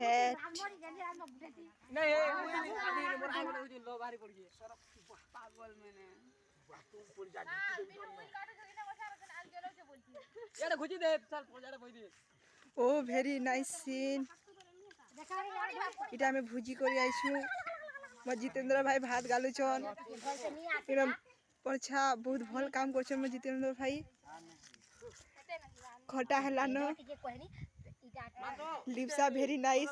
नहीं आधी मोर आइ बोले हुजु लो बाहरी पड़ गई पागल मैंने तुम पुल जा यार घुची दे चल पजाड़ा बई दे ओ भेरी नाइस सीन इटा में भुजी करी आइछु म जितेंद्र भाई भात गालुछन इना परछा बहुत भल काम करछन म जितेंद्र भाई खटा हला न लिप्सा भेरी नाइस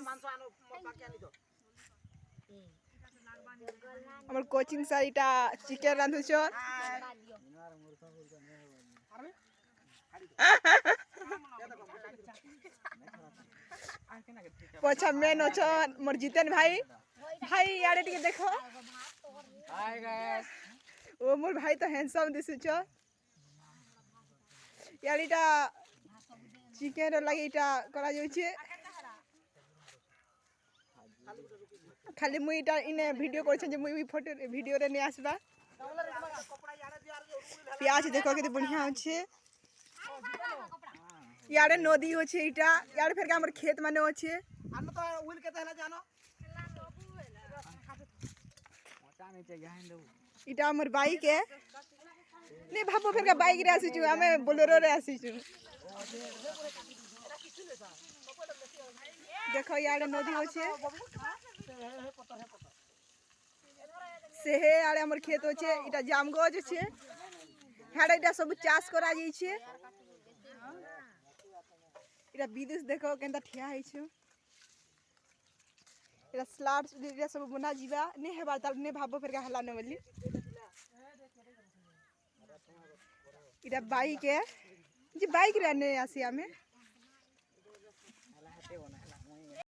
हमर कोचिंग सर इटा चिकन रांधुछन पछा मेन अछन मोर जितेन भाई भाई यारे टिके देखो हाय गाइस ओ मोर भाई तो हैंडसम दिसुछ यारीटा चिकन लगे इटा करा जाय छे खाली मुई इटा इने वीडियो कर जे मुई फोटो वीडियो रे ने आसबा प्याज देखो केते बढ़िया होछे यारे नदी होछे इटा यार फेर हमर खेत माने होछे हम तो उइल केते हला जानो मोटा नहीं चाहिए हन दो इटा हमर बाइक है ने भाबो फेर का बाइक रे आसी छु हमें बोलेरो रे आसी छु देखो यार नदी होछे से हे आरे हमर खेत होछे इटा जामगज छे हेडा इटा सब चाष करा जाई छे इटा विदेश देखो केनता ठिया है छु इटा स्लाड इटा सब बना जीवा ने हेबा ताल ने भाबो फेर का हला न बोली इटा बाइक है जे बाइक रे ने आसी हमें